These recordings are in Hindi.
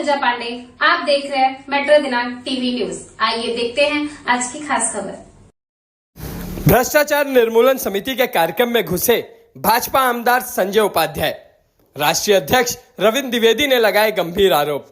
पूजा पांडे। आप देख रहे हैं मेट्रो दिनांक टीवी न्यूज। आइए देखते हैं आज की खास खबर। भ्रष्टाचार निर्मूलन समिति के कार्यक्रम में घुसे भाजपा आमदार संजय उपाध्याय। राष्ट्रीय अध्यक्ष रविंद्र द्विवेदी ने लगाए गंभीर आरोप।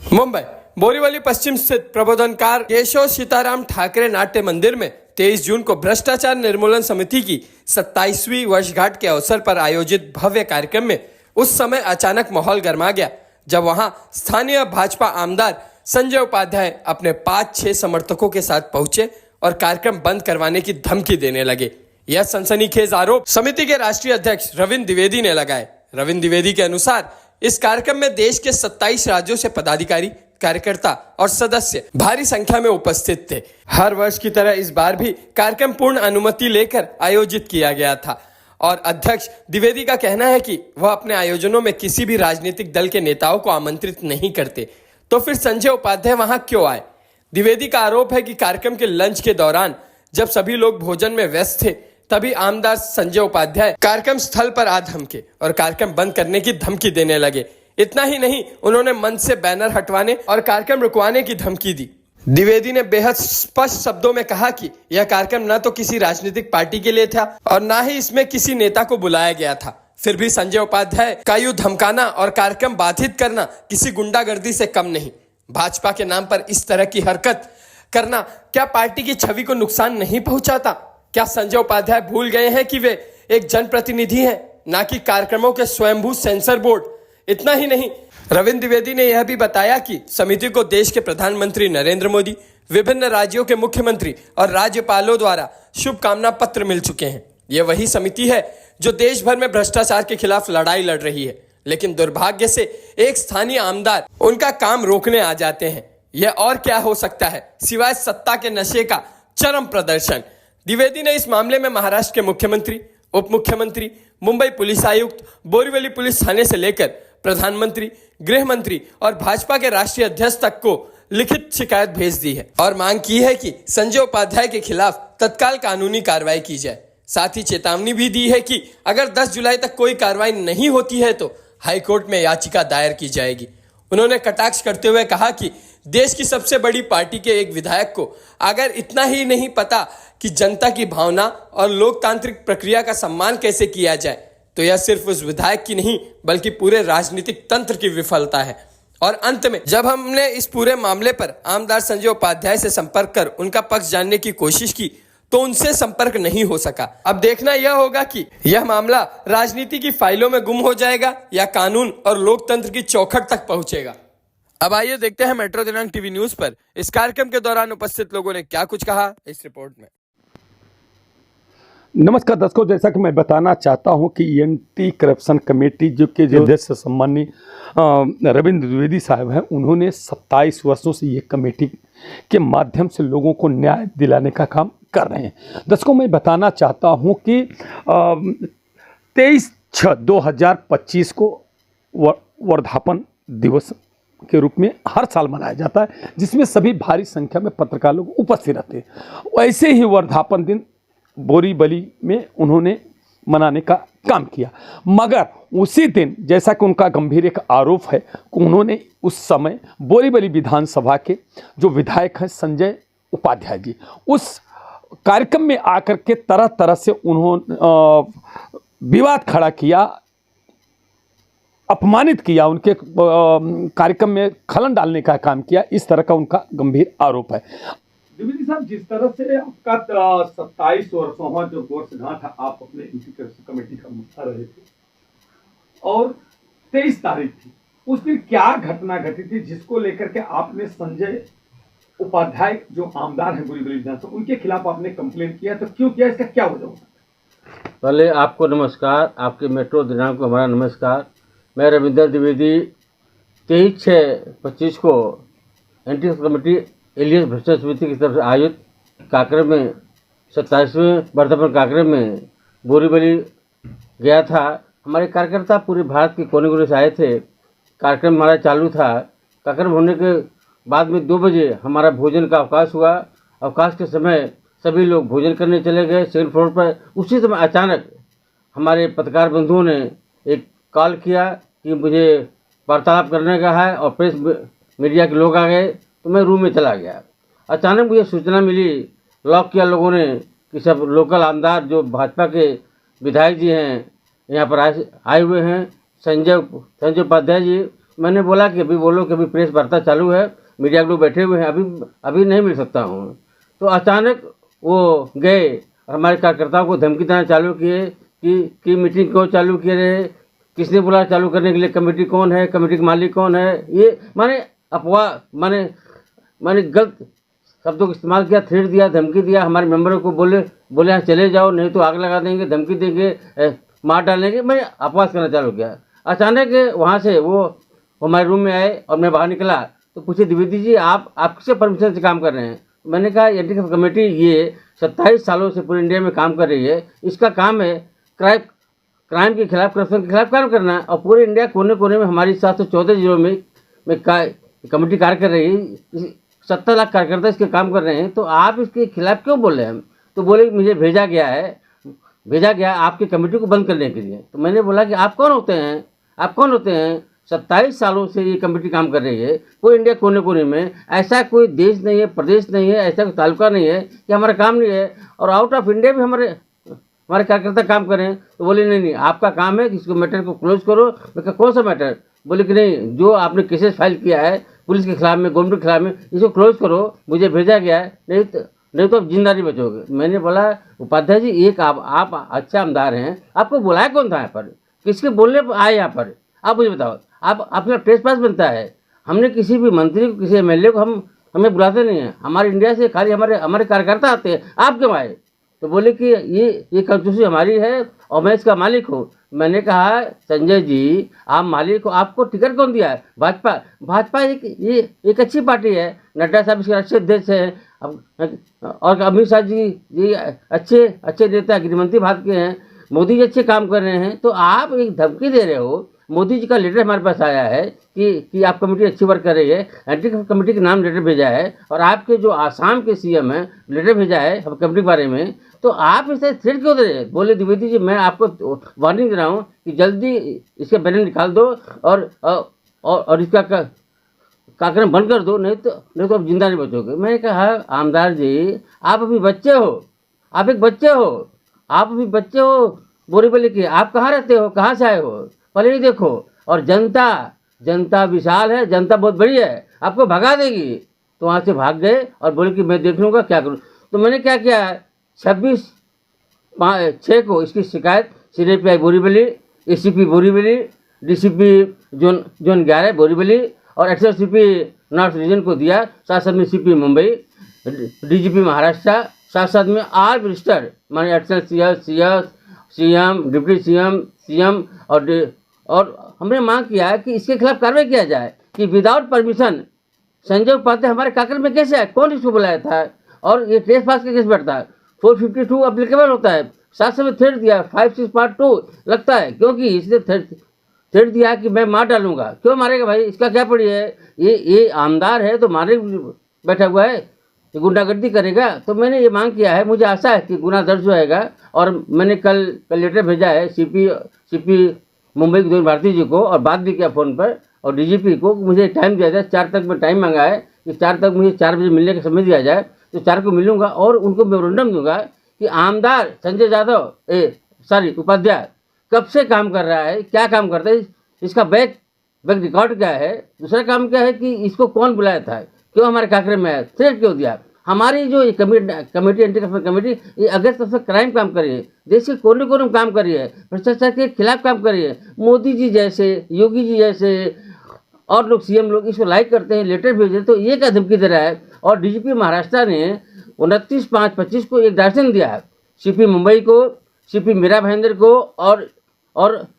मुंबई बोरीवली पश्चिम स्थित प्रबोधनकार केशव सीताराम ठाकरे नाट्य मंदिर में 23 जून को भ्रष्टाचार निर्मूलन समिति की 27वीं वर्षगांठ के अवसर पर आयोजित भव्य कार्यक्रम में उस समय अचानक माहौल गर्मा गया जब वहां स्थानीय भाजपा आमदार संजय उपाध्याय अपने 5-6 समर्थकों के साथ पहुंचे और कार्यक्रम बंद करवाने की धमकी देने लगे। यह सनसनीखेज आरोप समिति के राष्ट्रीय अध्यक्ष रविंद्र द्विवेदी ने लगाए। रविंद्र द्विवेदी के अनुसार इस कार्यक्रम में देश के 27 राज्यों से पदाधिकारी, कार्यकर्ता और सदस्य भारी संख्या में उपस्थित थे। हर वर्ष की तरह इस बार भी कार्यक्रम पूर्ण अनुमति लेकर आयोजित किया गया था और अध्यक्ष द्विवेदी का कहना है कि वह अपने आयोजनों में किसी भी राजनीतिक दल के नेताओं को आमंत्रित नहीं करते, तो फिर संजय उपाध्याय वहां क्यों आए। द्विवेदी का आरोप है कि कार्यक्रम के लंच के दौरान जब सभी लोग भोजन में व्यस्त थे तभी आमदार संजय उपाध्याय कार्यक्रम स्थल पर आ धमके और कार्यक्रम बंद करने की धमकी देने लगे। इतना ही नहीं, उन्होंने मंच से बैनर हटवाने और कार्यक्रम रुकवाने की धमकी दी। द्विवेदी ने बेहद स्पष्ट शब्दों में कहा कि यह कार्यक्रम न तो किसी राजनीतिक पार्टी के लिए था और न ही इसमें किसी नेता को बुलाया गया था। फिर भी संजय उपाध्याय का यूं धमकाना और कार्यक्रम बाधित करना किसी गुंडागर्दी से कम नहीं। भाजपा के नाम पर इस तरह की हरकत करना क्या पार्टी की छवि को नुकसान नहीं पहुंचाता? क्या संजय उपाध्याय भूल गए हैं कि वे एक जनप्रतिनिधि हैं, न कि कार्यक्रमों के स्वयंभू सेंसर बोर्ड? इतना ही नहीं, रविंद्र द्विवेदी ने यह भी बताया कि समिति को देश के प्रधानमंत्री नरेंद्र मोदी, विभिन्न राज्यों के मुख्यमंत्री और राज्यपालों द्वारा शुभकामना पत्र मिल चुके हैं। यह वही समिति है जो देश भर में भ्रष्टाचार के खिलाफ लड़ाई लड़ रही है, लेकिन दुर्भाग्य से एक स्थानीय आमदार उनका काम रोकने आ जाते हैं। यह और क्या हो सकता है सिवाय सत्ता के नशे का चरम प्रदर्शन। द्विवेदी ने इस मामले में महाराष्ट्र के मुख्यमंत्री, उप मुख्यमंत्री, मुंबई पुलिस आयुक्त, बोरीवली पुलिस थाने से लेकर प्रधानमंत्री, गृह मंत्री और भाजपा के राष्ट्रीय अध्यक्ष तक को लिखित शिकायत भेज दी है और मांग की है कि संजय उपाध्याय के खिलाफ तत्काल कानूनी कार्रवाई की जाए। साथ ही चेतावनी भी दी है कि अगर 10 जुलाई तक कोई कार्रवाई नहीं होती है तो हाईकोर्ट में याचिका दायर की जाएगी। उन्होंने कटाक्ष करते हुए कहा कि देश की सबसे बड़ी पार्टी के एक विधायक को अगर इतना ही नहीं पता कि जनता की भावना और लोकतांत्रिक प्रक्रिया का सम्मान कैसे किया जाए, तो यह सिर्फ उस विधायक की नहीं बल्कि पूरे राजनीतिक तंत्र की विफलता है। और अंत में जब हमने इस पूरे मामले पर आमदार संजय उपाध्याय से संपर्क कर उनका पक्ष जानने की कोशिश की तो उनसे संपर्क नहीं हो सका। अब देखना यह होगा कि यह मामला राजनीति की फाइलों में गुम हो जाएगा या कानून और लोकतंत्र की चौखट तक पहुंचेगा। अब आइए देखते हैं मेट्रो दिनांक टीवी न्यूज पर इस कार्यक्रम के दौरान उपस्थित लोगों ने क्या कुछ कहा इस रिपोर्ट में। नमस्कार दर्शकों, जैसा कि मैं बताना चाहता हूं कि एंटी करप्शन कमेटी जो अध्यक्ष सम्माननीय रविंद्र द्विवेदी साहब हैं, उन्होंने 27 वर्षों से ये कमेटी के माध्यम से लोगों को न्याय दिलाने का काम कर रहे हैं। दर्शकों, मैं बताना चाहता हूं कि 23/6/2025 को वर्धापन दिवस के रूप में हर साल मनाया जाता है, जिसमें सभी भारी संख्या में पत्रकार लोग उपस्थित रहते हैं। वैसे ही वर्धापन दिन बोरीवली में उन्होंने मनाने का काम किया, मगर उसी दिन जैसा कि उनका गंभीर एक आरोप है कि उन्होंने उस समय बोरीवली विधानसभा के जो विधायक हैं संजय उपाध्याय जी, उस कार्यक्रम में आकर के तरह तरह से उन्होंने विवाद खड़ा किया, अपमानित किया, उनके कार्यक्रम में खलन डालने का काम किया। इस तरह का उनका गंभीर आरोप है। द्विवेदी साहब, जिस तरह से आपका 27 वर्षों जो वर्षगांठ आप अपने एंटी करप्शन कमेटी का मुखिया रहे थे और 23 तारीख थी, उस दिन क्या घटना घटी थी जिसको लेकर के आपने संजय उपाध्याय जो आमदार हैं बोरीवली विधानसभा, उनके खिलाफ आपने कंप्लेंट किया? तो क्यों किया, इसका क्या वजह होता? पहले आपको नमस्कार, आपके मेट्रो दिनांक को हमारा नमस्कार। मैं रविंद्र द्विवेदी 23/6/25 को एंटी कमेटी एलियस भ्रष्टाचार समिति की तरफ से आयोजित कार्यक्रम में 27वें वर्धापन कार्यक्रम में बोरीवली गया था। हमारे कार्यकर्ता पूरे भारत के कोने कोने से आए थे। कार्यक्रम हमारा चालू था। कार्यक्रम होने के बाद में 2 बजे हमारा भोजन का अवकाश हुआ। अवकाश के समय सभी लोग भोजन करने चले गए सेकंड फ्लोर पर। उसी समय अचानक हमारे पत्रकार बंधुओं ने एक कॉल किया कि मुझे वार्तालाप करने का है और प्रेस मीडिया के लोग आ गए तो मैं रूम में चला गया। अचानक मुझे सूचना मिली, लॉक किया लोगों ने, कि सब लोकल आमदार जो भाजपा के विधायक जी हैं यहाँ पर आए हुए हैं, संजय उपाध्याय जी। मैंने बोला कि अभी बोलो कि अभी प्रेस वार्ता चालू है, मीडिया के लोग बैठे हुए हैं, अभी नहीं मिल सकता हूँ। तो अचानक वो गए, हमारे कार्यकर्ताओं को धमकी देना चालू किए कि मीटिंग क्यों चालू किए रहे, किसने बोला चालू करने के लिए, कमेटी कौन है, कमेटी के मालिक कौन है। ये माने अफवाह, माने गलत शब्दों का इस्तेमाल किया, थ्रेट दिया, धमकी दिया। हमारे मेंबरों को बोले यहाँ चले जाओ, नहीं तो आग लगा देंगे, धमकी देंगे, मार डालेंगे। मैंने अपवाद करना चालू किया। अचानक वहाँ से वो हमारे रूम में आए और मैं बाहर निकला तो पूछे, द्विवेदी जी आप किससे परमिशन से काम कर रहे हैं? मैंने कहा एंटी करप्शन कमेटी ये 27 सालों से पूरे इंडिया में काम कर रही है। इसका काम है क्राइम के खिलाफ, करप्शन के खिलाफ काम करना। और पूरे इंडिया कोने कोने में हमारी 714 जिलों में कमेटी कार्य कर रही है। 70 लाख कार्यकर्ता इसके काम कर रहे हैं, तो आप इसके खिलाफ क्यों बोल रहे हैं? तो बोले मुझे भेजा गया आपकी कमेटी को बंद करने के लिए। तो मैंने बोला कि आप कौन होते हैं? 27 सालों से ये कमेटी काम कर रही है पूरे इंडिया कोने कोने में। ऐसा कोई देश नहीं है, प्रदेश नहीं है, ऐसा कोई तालुका नहीं है कि हमारा काम नहीं है। और आउट ऑफ इंडिया भी हमारे कार्यकर्ता काम कर रहे हैं। तो बोले नहीं, आपका काम है कि इसको मैटर को क्लोज करो। मैं कहा कौन सा मैटर? बोले कि नहीं, जो आपने केसेस फाइल किया है पुलिस के खिलाफ में, गवर्नमेंट के खिलाफ में, इसको क्लोज करो, मुझे भेजा गया है, नहीं तो आप जिंदा नहीं बचोगे। मैंने बोला उपाध्याय जी, एक आप अच्छे आमदार हैं, आपको बुलाया कौन था यहाँ पर? किसके बोलने आए यहाँ पर? आप मुझे बताओ। आप अपना ट्रेस पास बनता है। हमने किसी भी मंत्री को, किसी एमएलए को हमें बुलाते नहीं हैं। हमारे इंडिया से खाली हमारे कार्यकर्ता आते हैं, आप क्यों आए? तो बोले कि ये कंस्टिट्यूंसी हमारी है और मैं इसका मालिक हूँ। मैंने कहा संजय जी, आप मालिक हो, आपको टिकट कौन दिया है? भाजपा एक अच्छी पार्टी है। नड्डा साहब इसके अच्छे अध्यक्ष हैं और अमित शाह जी अच्छे नेता, गृहमंत्री भारत के हैं। मोदी जी अच्छे काम कर रहे हैं, तो आप एक धमकी दे रहे हो। मोदी जी का लेटर हमारे पास आया है कि आप कमेटी अच्छी वर्क कर रही है, एंटी कमेटी के नाम लेटर भेजा है, और आपके जो आसाम के सीएम हैं लेटर भेजा है हम कमेटी के बारे में। तो आप इसे थ्रेट क्यों दे रहे हैं? बोले द्विवेदी जी, मैं आपको वार्निंग दे रहा हूँ कि जल्दी इसके बैनर निकाल दो और इसका कार्यक्रम बंद कर दो, नहीं तो आप जिंदा नहीं बचोगे। मैंने कहा आमदार जी, आप अभी बच्चे हो, आप एक बच्चे हो बोरीवली के। आप कहाँ रहते हो, कहाँ से आए हो? पहले ही देखो। और जनता विशाल है, जनता बहुत बड़ी है, आपको भगा देगी। तो वहाँ से भाग गए और बोले कि मैं देख लूँगा क्या करूँ। तो मैंने क्या किया, 26/6 को इसकी शिकायत CRPI Borivali, ACP Borivali, DCP zone 11 Borivali और एक्सेस CP नॉर्थ रीजन को दिया। साथ में CP मुंबई, DGP महाराष्ट्र, साथ में आल मिनिस्टर माने एक्सेल CM, डिप्टी CM और हमने मांग किया कि इसके खिलाफ कार्रवाई किया जाए कि विदाउट परमिशन संजय उपाध्याय हमारे कार्यक्रम में कैसे आए, कौन इसको बुलाया था, और ये ट्रेस पास का केस बैठता है। 452 अप्लीकेबल होता है। साथ में थ्रेट दिया 56(2) लगता है, क्योंकि इसने थ्रेट दिया कि मैं मार डालूंगा। क्यों मारेगा भाई, इसका क्या पड़ी है? ये आमदार है तो मारे बैठा हुआ है, ये गुंडागर्दी करेगा। तो मैंने ये मांग किया है, मुझे आशा है कि गुना दर्ज होएगा। और मैंने कल लेटर भेजा है CP मुंबई के भारती जी को, और बात भी किया फ़ोन पर, और DGP को मुझे टाइम दिया जाए, 4 तक में टाइम मांगा है कि 4 तक मुझे 4 बजे मिलने का समय दिया जाए। तो 4 को मिलूंगा और उनको मेमोरेंडम दूंगा कि आमदार संजय उपाध्याय कब से काम कर रहा है, क्या काम करता है, इसका बैक रिकॉर्ड क्या है, दूसरा काम क्या है कि इसको कौन बुलाया था, क्यों हमारे कार्यक्रम में आया, थ्रेट क्यों दिया। हमारी जो ये कमेटी एंटी करप्शन कमेटी, ये अगस्त से क्राइम काम कर रही है, देश के कोने कोने में काम कर रही है, भ्रष्टाचार के खिलाफ काम कर रही है। मोदी जी जैसे, योगी जी जैसे और लोग, CM लोग इसको लाइक करते हैं, लेटर भेजे, तो ये क्या धमकी दे रहा है। और DGP महाराष्ट्र ने 29/5/25 को एक डायरेक्शन दिया है CP मुंबई को, CP मीरा भाईंदर को और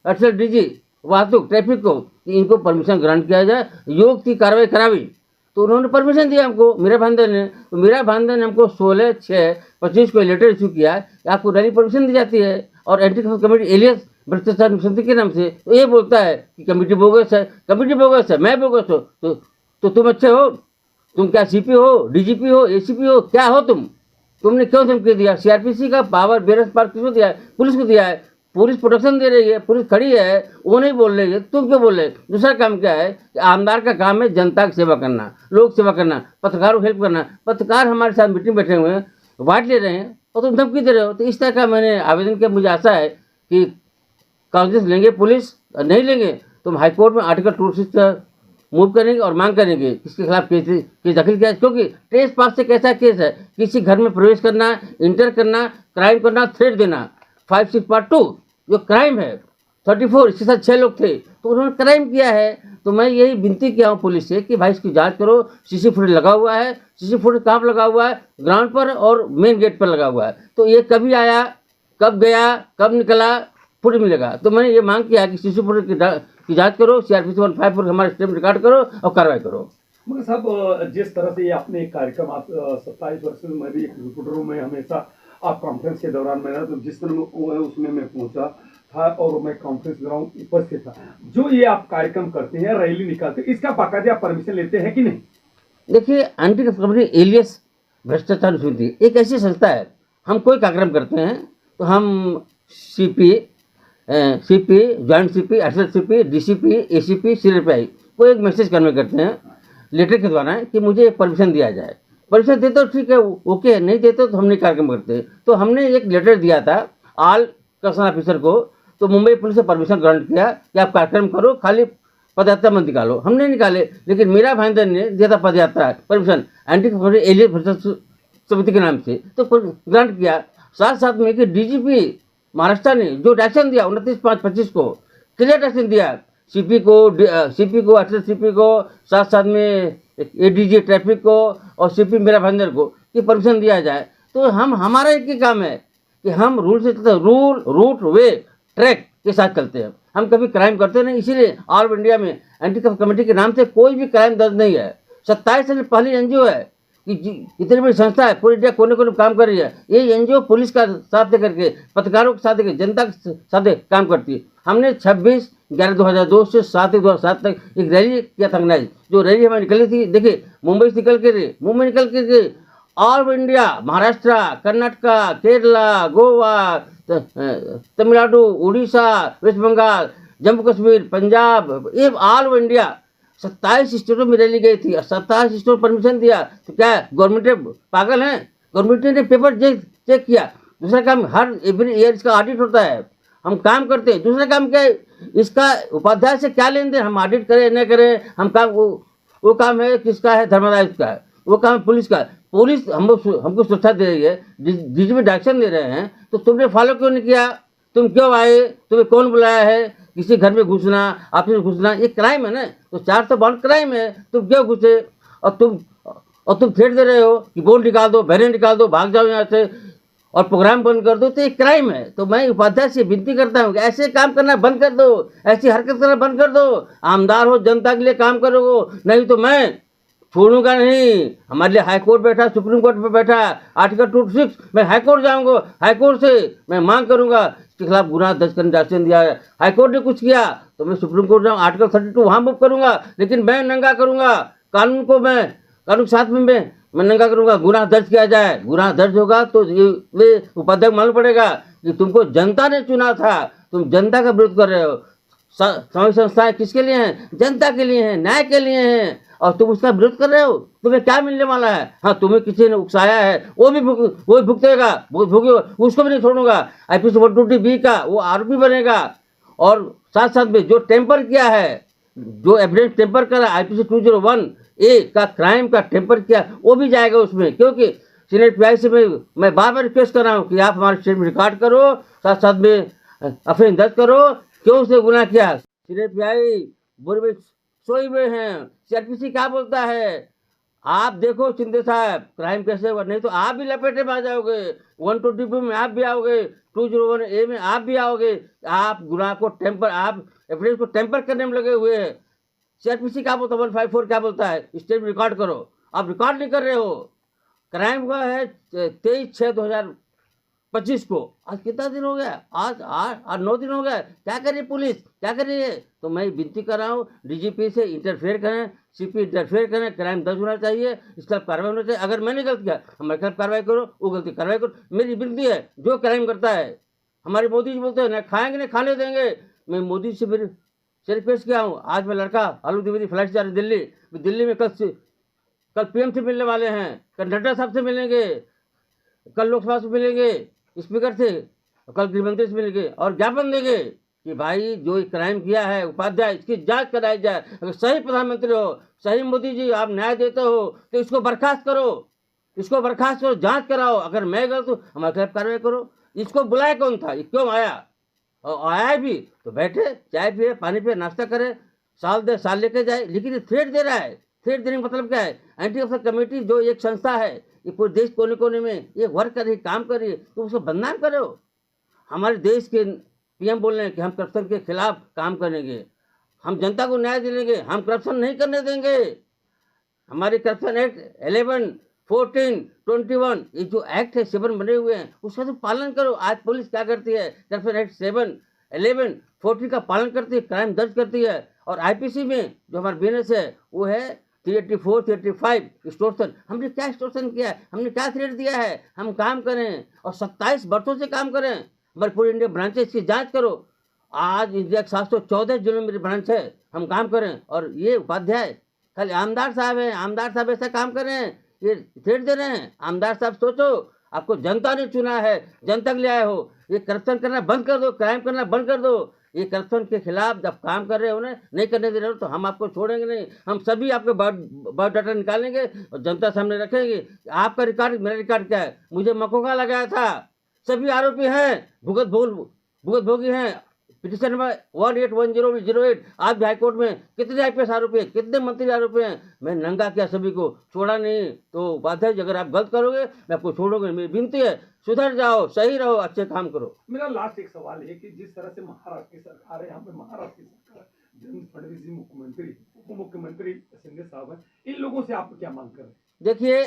एक्सेल DG वाहतुक ट्रैफिक को कि इनको परमिशन ग्रांट किया जाए, योग की कार्रवाई करावी। तो उन्होंने परमिशन दिया हमको, मीरा भाईंदर ने। तो मीरा भाईंदर ने हमको 16/6/25 को लेटर इशू किया कि आपको रैली परमिशन दी जाती है, और एंटी करप्शन कमेटी एलियस भ्रष्टाचार समिति के नाम से। तो ये बोलता है कि कमेटी बोगस है, मैं बोगस हो, तो तुम अच्छे हो, तुम क्या CP हो, DGP हो, ACP हो, क्या हो तुमने क्यों धमकी दिया? CRPC का पावर बेरस पार किसको दिया है? पुलिस को दिया है। पुलिस प्रोटेक्शन दे रही है, पुलिस खड़ी है, वो नहीं बोल रही है, तुम क्यों बोल रहे? दूसरा काम क्या है कि आमदार का काम है जनता की सेवा करना, लोक सेवा करना, पत्रकारों को हेल्प करना। पत्रकार हमारे साथ मीटिंग बैठे हुए हैं, वाट ले रहे हैं और तुम धमकी दे रहे हो। तो इस तरह का मैंने आवेदन किया। मुझे आशा है कि कांग्रेस लेंगे, पुलिस नहीं लेंगे तो हम हाईकोर्ट में आर्टिकल 206 मूव करेंगे और मांग करेंगे इसके खिलाफ केस दाखिल किया। क्योंकि ट्रेस पास से कैसा केस है, किसी घर में प्रवेश करना, इंटर करना, क्राइम करना, थ्रेट देना। 56(2) जो क्राइम है, 34 इसके साथ 6 लोग थे तो उन्होंने क्राइम किया है। तो मैं यही विनती किया हूँ पुलिस से कि भाई इसकी जांच करो। सीसी फुटेज लगा हुआ है, सीसी फुटेज कहाँ पर लगा हुआ है? ग्राउंड पर और मेन गेट पर लगा हुआ है। तो ये कभी आया, कब गया, कब निकला, फुटेज मिलेगा। तो मैंने ये मांग किया कि सीसी फुटेज की जांच करो, CRPC 154 पर हमारे स्टेटमेंट रिकॉर्ड करो और कार्रवाई करो। मगर साहब, जिस तरह से ये आपने एक कार्यक्रम, आप 27 वर्ष में, मैं भी एक रिपोर्टर हूँ, मैं हमेशा आप कॉन्फ्रेंस के दौरान में रहा, तो जिस तरह वो है उसमें मैं पहुंचा था और मैं कॉन्फ्रेंस ग्राउंड उपस्थित था। जो ये आप कार्यक्रम करते हैं, रैली निकालते हैं, इसका बाकायदा आप परमिशन लेते हैं कि नहीं? देखिए, एंटी करप्शन कमेटी एलियस भ्रष्टाचार समिति एक ऐसी संस्था है। हम कोई कार्यक्रम करते हैं तो हम CP, joint CP, additional CP, DCP, ACP, CRPI को एक मैसेज कन्वे करते हैं लेटर के द्वारा कि मुझे परमिशन दिया जाए। परमिशन देते तो ठीक है, ओके, नहीं देते तो हम नहीं कार्यक्रम करते। तो हमने एक लेटर दिया था ऑल कंसर्न ऑफिसर को, तो मुंबई पुलिस से परमिशन ग्रांट किया कि आप कार्यक्रम करो, खाली पदयात्रा मत निकालो। हमने निकाले, लेकिन मीरा भाईंदर ने दिया था पदयात्रा परमिशन एंटी करप्शन एलियस भ्रष्टाचार समिति के नाम से, तो ग्रांट किया। साथ साथ में कि DGP महाराष्ट्र ने जो एक्शन दिया 29/5/25 को, क्लियर एक्शन दिया CP को, एडिशनल CP को, साथ साथ में ADG ट्रैफिक को और CP मीरा भाईंदर को कि परमिशन दिया जाए। तो हमारा एक ही काम है कि हम रूल से चलते, रूल, रूट, वे, ट्रैक के साथ चलते हैं। हम कभी क्राइम करते नहीं, इसीलिए ऑल इंडिया में एंटी करप्शन कमेटी के नाम से कोई भी क्राइम दर्ज नहीं है। 27 साल पहली NGO है कि इतनी बड़ी संस्था है, पूरी इंडिया कोने कोने काम कर रही है। ये NGO पुलिस का साथ करके, पत्रकारों के साथ करके, जनता के साथ काम करती है। हमने 26/11/2002 से 7/1/2007 तक एक रैली किया था ऑर्गेनाइज। जो रैली हमारी निकली थी, देखिए मुंबई से मुंबई निकल के all India, Maharashtra, Karnataka, Kerala, Goa, Tamil Nadu, Orissa, west Bengal, Jammu Kashmir, Punjab, ये ऑल इंडिया 27 स्टेटों में रैली गई थी और 27 स्टेटों परमिशन दिया। तो क्या गवर्नमेंट पागल है? गवर्नमेंट ने पेपर चेक किया। दूसरा काम, हर एवरी ईयर इसका ऑडिट होता है, हम काम करते हैं। दूसरा काम क्या है, इसका उपाध्याय से क्या लेन देन, हम ऑडिट करें न करें, हम काम वो काम है किसका है? धर्मादाय का है, वो काम है पुलिस का। पुलिस हमको सुरक्षा दे रही है, DGP डायरेक्शन दे रहे हैं, तो तुमने फॉलो क्यों नहीं किया? तुम क्यों आए? तुम्हें कौन बुलाया है? किसी घर में घुसना, ऑफिस में घुसना, ये क्राइम है ना। तो 452 क्राइम है, तुम क्यों घुसे? और तुम थ्रेट दे रहे हो कि बोर्ड निकाल दो, बैनर निकाल दो, भाग जाओ यहाँ से और प्रोग्राम बंद कर दो, तो ये क्राइम है। तो मैं उपाध्याय से विनती करता हूँ कि ऐसे काम करना बंद कर दो, ऐसी हरकत करना बंद कर दो। आमदार हो, जनता के लिए काम करोगे, नहीं तो मैं छोड़ूंगा नहीं। हमारे लिए हाई कोर्ट बैठा, सुप्रीम कोर्ट पे बैठा, आर्टिकल 206, मैं हाई कोर्ट जाऊंगा, हाई कोर्ट से मैं मांग करूंगा इसके खिलाफ गुनाह दर्ज करने का आदेश दिया है। हाई कोर्ट ने कुछ किया तो मैं सुप्रीम कोर्ट जाऊँ, आर्टिकल 32 वहाँ मूव करूंगा, लेकिन मैं नंगा करूंगा कानून को। कानून के साथ में मैं नंगा करूंगा। गुनाह दर्ज किया जाए, गुनाह दर्ज होगा तो ये उपाध्याय मालूम पड़ेगा कि तुमको जनता ने चुना था, तुम जनता का विरोध कर रहे हो। सामाजिक संस्थाएं किसके लिए हैं? जनता के लिए हैं, न्याय के लिए हैं, और तुम उसका विरोध कर रहे हो। तुम्हें क्या मिलने वाला है? हाँ, तुम्हें किसी ने उकसाया है, वो भी भुगतेगा, उसको भी नहीं छोड़ूंगा। IPC 120B का वो आरोपी बनेगा। और साथ साथ में जो टेम्पर किया है, जो एविडेंस टेम्पर करा, IPC 201A का क्राइम का टेम्पर किया, वो भी जाएगा उसमें। क्योंकि सीनियर PI से मैं बार बार रिक्वेस्ट कर रहा हूँ कि आप हमारे स्टेटमेंट रिकॉर्ड करो, साथ साथ में एफआईआर दर्ज करो, क्यों उसने गुनाह किया। सीनियर PI बोरी में सोए हुए हैं। CRPC क्या बोलता है? आप देखो शिंदे साहब, क्राइम कैसे हुआ, नहीं तो आप भी लपेटे में आ जाओगे। 120B में आप भी आओगे, 201A में आप भी आओगे। आप गुनाह को टेम्पर, आप एविडेंस को टेम्पर करने में लगे हुए हैं। CRPC क्या बोलता है? 154 क्या बोलता है? स्टेटमेंट रिकॉर्ड करो। आप रिकॉर्ड नहीं कर रहे हो। क्राइम हुआ है 23/6/2025 को। आज कितना दिन हो गया? आज 9 दिन हो गया। क्या कर रही पुलिस, क्या कर रही है? तो मैं विनती कर रहा हूँ DGP से इंटरफेयर करें, CP इंटरफेयर करें, क्राइम दर्ज होना चाहिए, इस खिलाफ कार्रवाई होना चाहिए। अगर मैंने गलती किया, हमारे खिलाफ कार्रवाई करो, वो गलती कार्रवाई करो। मेरी विनती है, जो क्राइम करता है हमारे मोदी जी बोलते हैं ना खाएंगे ना खाने देंगे। मैं मोदी से फिर रिक्वेस्ट किया हूँ। आज मैं लड़का आलोक द्विवेदी फ्लाइट से जा रहे दिल्ली। दिल्ली में कल पीएम से मिलने वाले हैं, कल नड्डा साहब से मिलेंगे, कल लोकसभा से मिलेंगे स्पीकर से, कल गृहमंत्री से मिलेंगे और ज्ञापन देंगे कि भाई जो क्राइम किया है उपाध्याय, इसकी जांच कराई जाए। अगर सही प्रधानमंत्री हो, सही मोदी जी आप न्याय देते हो तो इसको बर्खास्त करो, जांच कराओ। अगर मैं गलत हूँ हमारे खिलाफ कार्रवाई करो। इसको बुलाया कौन था, ये क्यों आया? और आया भी तो बैठे, चाय पिए, पानी पिए, नाश्ता करे, साल लेके जाए। लेकिन ये थ्रेट दे रहा है। थ्रेट देने का मतलब क्या है? एंटी करप्शन कमेटी जो एक संस्था है, ये पूरे देश कोने कोने में ये वर्क कर रही, काम कर रही है, तो उसको बदनाम करो। हमारे देश के पीएम बोल रहे हैं कि हम करप्शन के खिलाफ काम करेंगे, हम जनता को न्याय दिलाएंगे, हम करप्शन नहीं करने देंगे। हमारे करप्शन एक्ट 11, 14, 21 ये जो एक्ट है 7 बने हुए हैं उसका तो पालन करो। आज पुलिस क्या करती है? करप्शन एक्ट 7, 11, 14 का पालन करती है, क्राइम दर्ज करती है। और आईपीसी में जो हमारा बीएनएस है वो है 384, 385 एक्सटॉर्शन। हमने क्या एक्सटॉर्शन किया है? हमने क्या थ्रेट दिया है? हम काम करें और 27 वर्षों से काम करें। हमारे पूरे इंडिया ब्रांचेस की जांच करो। आज इंडिया के 714 जिलों में मेरी ब्रांच है, हम काम करें। और ये उपाध्याय खाली आमदार साहब हैं, आमदार साहब ऐसा काम कर रहे हैं, ये थ्रेट दे रहे हैं। आमदार साहब सोचो, आपको जनता ने चुना है, जनता के लिए आए हो। ये करप्शन करना बंद कर दो, क्राइम करना बंद कर दो। ये करप्शन के खिलाफ जब काम कर रहे हो ना, नहीं करने दे रहे हो तो हम आपको छोड़ेंगे नहीं। हम सभी आपके बायोडाटा निकालेंगे और जनता सामने रखेंगे। आपका रिकॉर्ड मेरा रिकॉर्ड क्या है? मुझे मकोका लगाया था, सभी आरोपी हैं, भुगत भोगी हैं। पिटिशन नंबर 181008 आज भी हाईकोर्ट में कितने आईपीएस आरोपी हैं, कितने मंत्री आरोपी हैं। मैं नंगा किया, सभी को छोड़ा नहीं। तो उपाध्याय जी अगर आप गलत करोगे मैं आपको छोड़ोगे। मेरी विनती है, सुधर जाओ, सही रहो, अच्छे काम करो। मेरा लास्ट एक सवाल है कि जिस तरह से महाराष्ट्र की सरकार है, यहाँ पे महाराष्ट्र की सरकार, देवेंद्र फडणवीस जी मुख्यमंत्री, उप मुख्यमंत्री शिंदे साहब हैं, इन लोगों से आप क्या मांग कर रहे हैं? देखिए,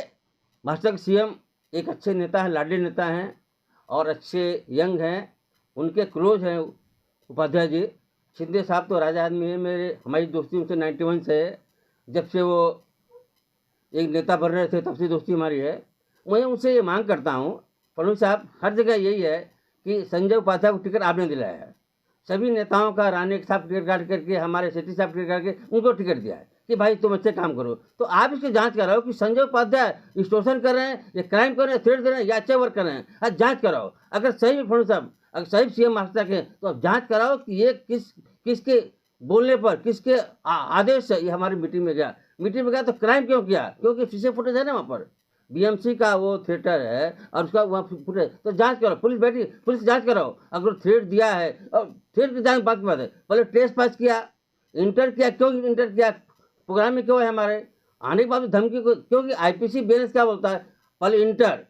महाराष्ट्र के सीएम एक अच्छे नेता हैं, लाडले नेता हैं और अच्छे यंग हैं, उनके क्लोज हैं उपाध्याय जी। शिंदे साहब तो राजा आदमी है, हमारी दोस्ती उनसे 91 से है, जब से वो एक नेता बन रहे थे तब से दोस्ती हमारी है। मैं उनसे ये मांग करता हूँ, फडणवीस साहब, हर जगह यही है कि संजय उपाध्याय को टिकट आपने दिलाया है। सभी नेताओं का राणे साहब टिकट काट करके, हमारे सेठी साहब टिकट काट के उनको टिकट दिया है कि भाई तुम अच्छे काम करो। तो आप इसकी जांच कराओ कि संजय उपाध्याय एक्सटॉर्शन कर रहे हैं, ये क्राइम कर रहे हैं, थ्रेट दे रहे हैं या अच्छे वर्क कर रहे हैं। आज जांच कराओ। अगर सही में फडणवीस साहब, अगर सही सीएम महाराष्ट्र के, तो आप जांच कराओ कि ये किसके बोलने पर, किसके आदेश से ये हमारी मीटिंग में गया तो क्राइम क्यों किया? क्योंकि शीशे फुटेज है ना वहाँ पर, बीएमसी का वो थिएटर है और उसका वहाँ फुटेज। तो जांच कराओ, पुलिस बैठी, पुलिस जांच कराओ। अगर थ्रेट दिया है, और थ्रेट की जांच बात की बात है, पहले टेस्ट पास किया, इंटर किया, क्यों इंटर किया, प्रोग्राम में क्यों है हमारे, आने के बाद धमकी को, क्योंकि आईपीसी बीएनएस क्या बोलता है, पहले इंटर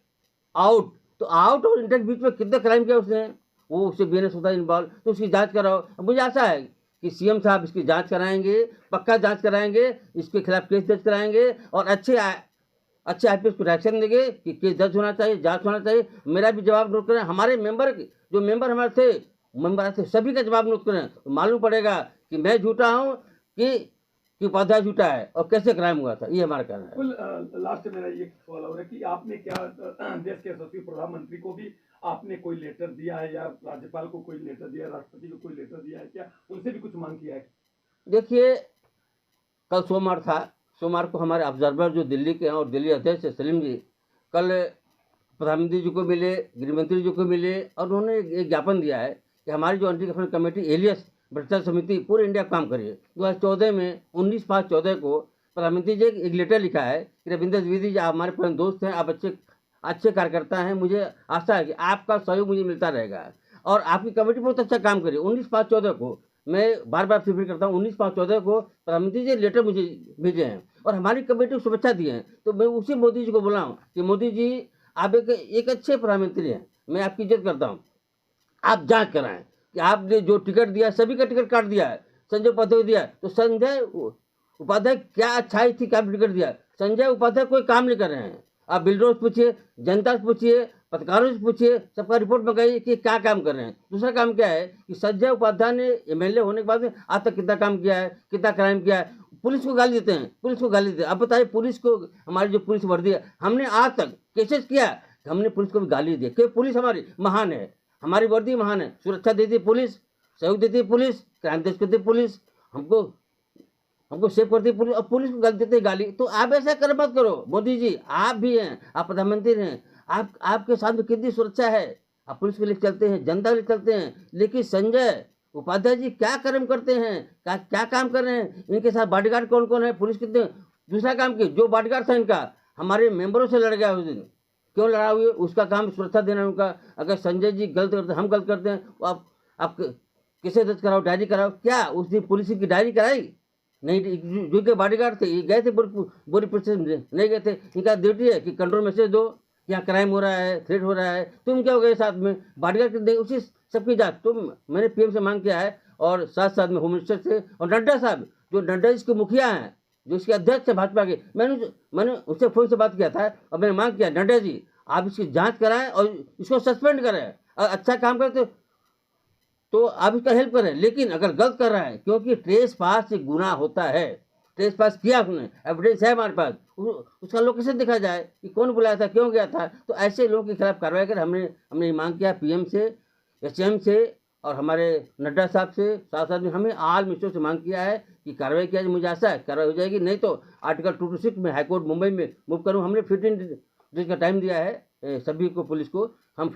आउट। तो आउट और इंटर के बीच में कितने क्राइम किया उसने, वो उससे बीएनएस होता है इन्वॉल्व। तो उसकी जांच कराओ। मुझे आशा है कि सीएम साहब इसकी जांच कराएंगे, पक्का जांच कराएंगे, इसके खिलाफ केस दर्ज कराएंगे और अच्छे आईपीएस को रिएक्शन देंगे कि केस दर्ज होना चाहिए, जांच होना चाहिए। मेरा भी जवाब नोट करें, हमारे जो मेंबर हमारे थे सभी का जवाब नोट करें, तो मालूम पड़ेगा कि मैं झूठा हूँ कि उपाध्याय झूठा है और कैसे क्राइम हुआ था। ये हमारा कहना है। लास्ट मेरा ये सवाल हो रहा है कि आपने क्या देश के यशस्वी प्रधानमंत्री को भी आपने कोई लेटर दिया है, या राज्यपाल को कोई लेटर दिया है, राष्ट्रपति को कोई लेटर दिया है, क्या उनसे भी कुछ मांग किया है? देखिए, कल सोमवार था, सोमवार को हमारे ऑब्जर्वर जो दिल्ली के हैं और दिल्ली अध्यक्ष सलीम जी कल प्रधानमंत्री जी को मिले, गृहमंत्री जी को मिले और उन्होंने एक ज्ञापन दिया है कि हमारी जो एंटी करप्शन कमेटी एलियस भ्रष्टाचार समिति पूरे इंडिया काम करी है। 2014 में 19/5/14 को प्रधानमंत्री जी एक लेटर लिखा है कि रविंद्र द्विवेदी जी आप हमारे पुराने दोस्त हैं, आप अच्छे कार्यकर्ता हैं, मुझे आशा है कि आपका सहयोग मुझे मिलता रहेगा और आपकी कमेटी बहुत अच्छा काम करी। 19/5/14 को मैं बार बार रिपीट करता हूँ, 19/5/14 को प्रधानमंत्री जी लेटर मुझे भेजे हैं और हमारी कमेटी को शुभेच्छा दी हैं। तो मैं उसी मोदी जी को बोला हूँ कि मोदी जी आप एक अच्छे प्रधानमंत्री हैं, मैं आपकी इज्जत करता हूँ, आप जांच कराएं कि आपने जो टिकट दिया सभी का टिकट काट दिया है, संजय उपाध्याय को दिया, तो संजय उपाध्याय क्या अच्छाई थी कि आप टिकट दिया? संजय उपाध्याय कोई काम नहीं कर रहे हैं। आप बिल्डरों से पूछिए, जनता से पूछिए, पत्रकारों से पूछिए, सबका रिपोर्ट मंगाइए कि क्या काम कर रहे हैं। दूसरा काम क्या है कि संजय उपाध्याय ने एमएलए होने के बाद में आज तक कितना काम किया है, कितना क्राइम किया है। पुलिस को गाली देते हैं, पुलिस को गाली देते हैं। अब बताइए, पुलिस को, हमारी जो पुलिस वर्दी है, हमने आज तक केसेस किया, हमने पुलिस को भी गाली दी, क्योंकि पुलिस हमारी महान है। हमारी वर्दी महान है, सुरक्षा देती है पुलिस, सहयोग देती है पुलिस, क्राइम देश करती है पुलिस, हमको सेव करती है पुलिस, और पुलिस को गलत देते गाली। तो आप ऐसा कर मत करो मोदी जी, आप भी हैं, आप प्रधानमंत्री हैं, आपके साथ में कितनी सुरक्षा है, आप पुलिस के लिए चलते हैं, जनता के लिए चलते हैं। लेकिन संजय उपाध्याय जी क्या कर्म करते हैं, क्या काम कर रहे हैं, इनके साथ बॉडीगार्ड कौन कौन है, पुलिस कितने। दूसरा काम की जो बॉडीगार्ड था इनका हमारे मेंबरों से लड़ गया उस दिन, क्यों लड़ा हुए, उसका काम सुरक्षा देना उनका। अगर संजय जी गलत करते, हम गलत करते हैं, तो आप किसे दर्ज कराओ, डायरी कराओ। क्या उस दिन पुलिस की डायरी कराई नहीं? जो के बॉडीगार्ड थे ये गए थे बोरी पुलिस नहीं गए थे। इनका ड्यूटी है कि कंट्रोल मैसेज दो, यहाँ क्राइम हो रहा है, थ्रेट हो रहा है, तुम क्या हो गए साथ में बॉडीगार्ड दें उसी सबकी जांच। तो मैंने पीएम से मांग किया है, और साथ साथ में होम मिनिस्टर से, और नड्डा साहब जो नड्डा इसके मुखिया हैं, जो इसके अध्यक्ष है भाजपा के, मैंने उससे फोन से बात किया था, और मैंने मांग किया नड्डा जी आप इसकी जांच कराएं और इसको सस्पेंड करें, और अच्छा काम करे तो आप इसका हेल्प करें। लेकिन अगर गलत कर रहा है, क्योंकि ट्रेस पास से गुनाह होता है, ट्रेस पास किया उसने, एविडेंस है हमारे पास, उसका लोकेशन दिखा जाए कि कौन बुलाया था, क्यों गया था। तो ऐसे लोगों के खिलाफ कार्रवाई करें। हमने ये मांग किया पीएम से, एचएम से, और हमारे नड्डा साहब से, साथ साथ में हमने आल मिनिस्टर से मांग किया है कि कार्रवाई किया जाए। मुझे आशा है कार्रवाई हो जाएगी, नहीं तो आर्टिकल 226 में हाईकोर्ट मुंबई में मूव करूँ। हमने 15 डेज का टाइम दिया है सभी को, पुलिस को। हम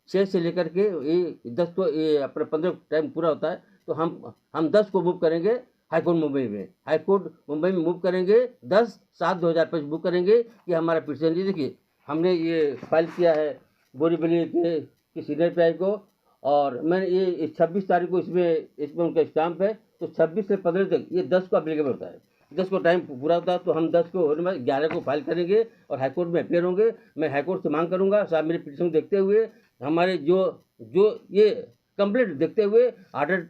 26 से लेकर के ये 10 को, ये अपना 15 टाइम पूरा होता है, तो हम 10 को मूव करेंगे हाईकोर्ट मुंबई में। हाईकोर्ट मुंबई में मूव करेंगे 10/7/2025 मूव करेंगे। कि हमारा पिटीशन जी देखिए, हमने ये फाइल किया है बोरीवली के सीनियर पीआई को, और मैंने ये 26 तारीख को इसमें उनका स्टाम्प है। तो 26 से 15 तक ये 10 को अप्लीकेबल होता है, 10 को टाइम पूरा होता है। तो हम 10 को होने में 11 को फाइल करेंगे और हाईकोर्ट में अपेयर होंगे। मैं हाईकोर्ट से मांग करूंगा साहब मेरी पिटीशन देखते हुए, हमारे जो ये कंप्लीट देखते हुए ऑर्डर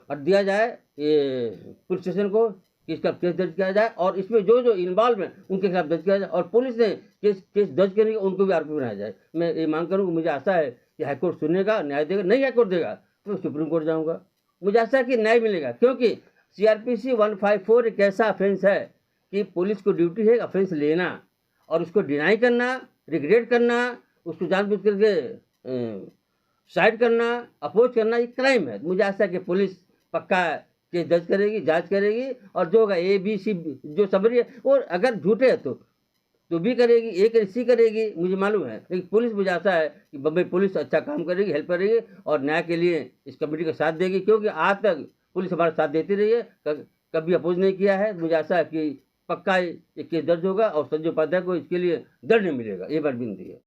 दिया जाए ये पुलिस स्टेशन को कि इसका केस दर्ज किया जाए, और इसमें जो इन्वॉल्व हैं उनके खिलाफ दर्ज किया जाए, और पुलिस ने केस दर्ज करेंगे उनको भी आरोपी बनाया जाए। मैं ये मांग करूँगा। मुझे आशा है कि हाईकोर्ट सुनेगा, न्याय देगा। नहीं हाईकोर्ट देगा तो सुप्रीम कोर्ट जाऊँगा। मुझे आशा है कि न्याय मिलेगा, क्योंकि CRPC 154 एक ऐसा ऑफेंस है कि पुलिस को ड्यूटी है ऑफेंस लेना, और उसको डिनाई करना, रिग्रेट करना, उसको जानबूझ करके साइड करना, अपोज करना, ये क्राइम है। मुझे आशा है कि पुलिस पक्का केस दर्ज करेगी, जांच करेगी, और जो होगा ABC जो समझ है, और अगर झूठे है तो भी करेगी, A करेगी, मुझे मालूम है। लेकिन पुलिस, मुझे आशा है कि बम्बई पुलिस अच्छा काम करेगी, हेल्प करेगी, और न्याय के लिए इस कमेटी का साथ देगी, क्योंकि आज तक पुलिस हमारा साथ देती रही है, कभी अपोज नहीं किया है। मुझे आशा है कि पक्का ये केस दर्ज होगा, और संजय उपाध्याय को इसके लिए दंड मिलेगा। ये बात विनती है।